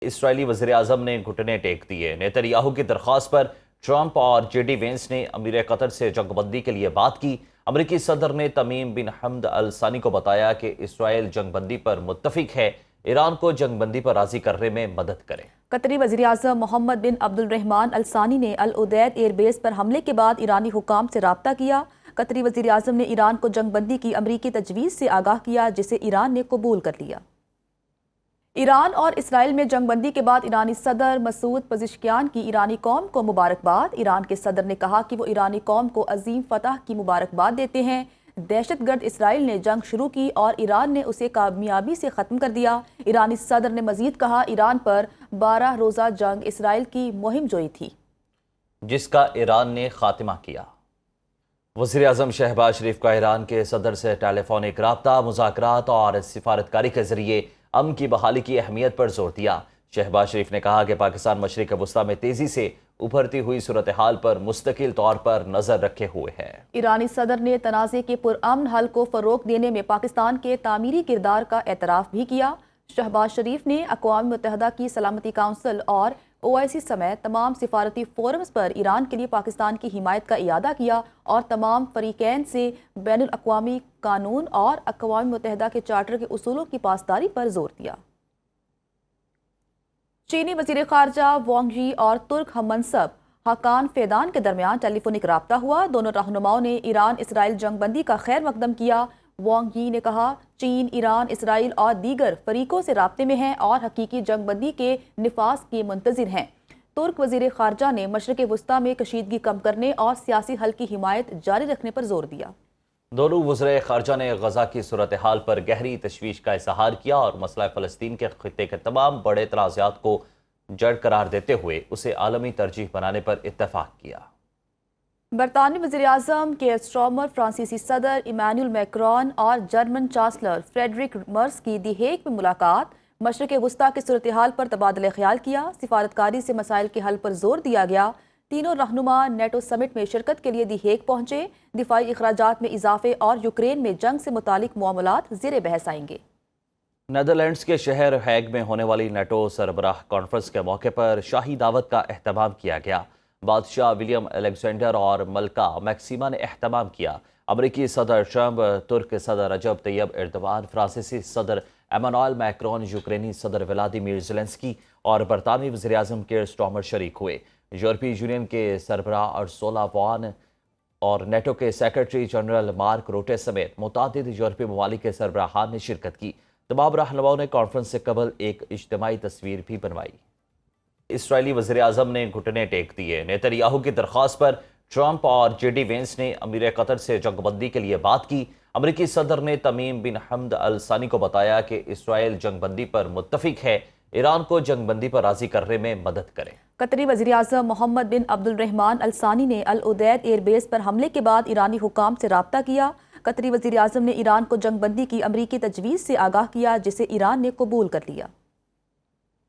اسرائیلی وزیراعظم نے گھٹنے ٹیک دیے۔ نیتن کی درخواست پر ٹرمپ اور جے ڈی وینس نے امیر قطر سے جنگ بندی کے لیے بات کی۔ امریکی صدر نے تمیم بن حمد الثانی کو بتایا کہ اسرائیل جنگ بندی پر متفق ہے، ایران کو جنگ بندی پر راضی کرنے میں مدد کرے۔ قطری وزیراعظم محمد بن عبد الرحمن الثانی نے العدید ایئر بیس پر حملے کے بعد ایرانی حکام سے رابطہ کیا۔ قطری وزیراعظم نے ایران کو جنگ بندی کی امریکی تجویز سے آگاہ کیا، جسے ایران نے قبول کر لیا۔ ایران اور اسرائیل میں جنگ بندی کے بعد ایرانی صدر مسعود پزشکیان کی ایرانی قوم کو مبارکباد۔ ایران کے صدر نے کہا کہ وہ ایرانی قوم کو عظیم فتح کی مبارکباد دیتے ہیں۔ دہشت گرد اسرائیل نے جنگ شروع کی اور ایران نے اسے کامیابی سے ختم کر دیا۔ ایرانی صدر نے مزید کہا، ایران پر 12 روزہ جنگ اسرائیل کی مہم جوئی تھی، جس کا ایران نے خاتمہ کیا۔ وزیر اعظم شہباز شریف کا ایران کے صدر سے ٹیلی فونک رابطہ، مذاکرات اور سفارتکاری کے ذریعے امن کی بحالی کی اہمیت پر زور دیا۔ شہباز شریف نے کہا کہ پاکستان مشرق وسطیٰ میں تیزی سے ابھرتی ہوئی صورتحال پر مستقل طور پر نظر رکھے ہوئے ہے۔ ایرانی صدر نے تنازع کے پرامن حل کو فروغ دینے میں پاکستان کے تعمیری کردار کا اعتراف بھی کیا۔ شہباز شریف نے اقوام متحدہ کی سلامتی کونسل اور OIC سمیت تمام سفارتی فورمز پر ایران کے لیے پاکستان کی حمایت کا اعادہ کیا اور تمام فریقین سے بین الاقوامی قانون اور اقوام متحدہ کے چارٹر کے اصولوں کی پاسداری پر زور دیا۔ چینی وزیر خارجہ وانگ یی اور ترک ہم منصب حقان فیدان کے درمیان ٹیلی فونک رابطہ ہوا۔ دونوں رہنماؤں نے ایران اسرائیل جنگ بندی کا خیر مقدم کیا۔ وانگ یی نے کہا، چین، ایران، اسرائیل اور دیگر فریقوں سے رابطے میں ہیں اور حقیقی جنگ بندی کے نفاذ کے منتظر ہیں۔ ترک وزیر خارجہ نے مشرق وسطیٰ میں کشیدگی کم کرنے اور سیاسی حل کی حمایت جاری رکھنے پر زور دیا۔ دونوں وزرائے خارجہ نے غزہ کی صورتحال پر گہری تشویش کا اظہار کیا اور مسئلہ فلسطین کے خطے کے تمام بڑے تنازعات کو جڑ قرار دیتے ہوئے اسے عالمی ترجیح بنانے پر اتفاق کیا۔ برطانوی وزیر اعظم کیئر سٹارمر، فرانسیسی صدر ایمانوئل میکرون اور جرمن چانسلر فریڈرک مرز کی دی ہیگ میں ملاقات، مشرق وسطیٰ کی صورتحال پر تبادلہ خیال کیا۔ سفارتکاری سے مسائل کے حل پر زور دیا گیا۔ تینوں رہنما نیٹو سمٹ میں شرکت کے لیے دی ہیگ پہنچے۔ دفاعی اخراجات میں اضافے اور یوکرین میں جنگ سے متعلق معاملات زیر بحث آئیں گے۔ نیدرلینڈز کے شہر ہیگ میں ہونے والی نیٹو سربراہ کانفرنس کے موقع پر شاہی دعوت کا اہتمام کیا گیا۔ بادشاہ ولیم الیگزینڈر اور ملکہ میکسیما نے اہتمام کیا۔ امریکی صدر ٹرمپ، ترک صدر رجب طیب ایردوان، فرانسیسی صدر ایمانوئل میکرون، یوکرینی صدر ولادیمیر زیلنسکی اور برطانوی وزیر اعظم کیئر سٹارمر شریک ہوئے۔ یورپی یونین کے سربراہ ارسولا وان اور نیٹو کے سیکرٹری جنرل مارک روٹے سمیت متعدد یورپی ممالک کے سربراہان نے شرکت کی۔ تمام رہنماؤں نے کانفرنس سے قبل ایک اجتماعی تصویر بھی بنوائی۔ اسرائیلی وزیر اعظم نے گھٹنے ٹیک دیے۔ نیتن کی درخواست پر ٹرمپ اور جے ڈی وینس نے امیر قطر سے جنگ بندی کے لیے بات کی۔ امریکی صدر نے تمیم بن حمد الثانی کو بتایا کہ اسرائیل جنگ بندی پر متفق ہے، ایران کو جنگ بندی پر راضی کرنے میں مدد کرے۔ قطری وزیر اعظم محمد بن عبد الرحمن الثانی نے العدید ایئر بیس پر حملے کے بعد ایرانی حکام سے رابطہ کیا۔ قطری وزیر اعظم نے ایران کو جنگ بندی کی امریکی تجویز سے آگاہ کیا، جسے ایران نے قبول کر لیا۔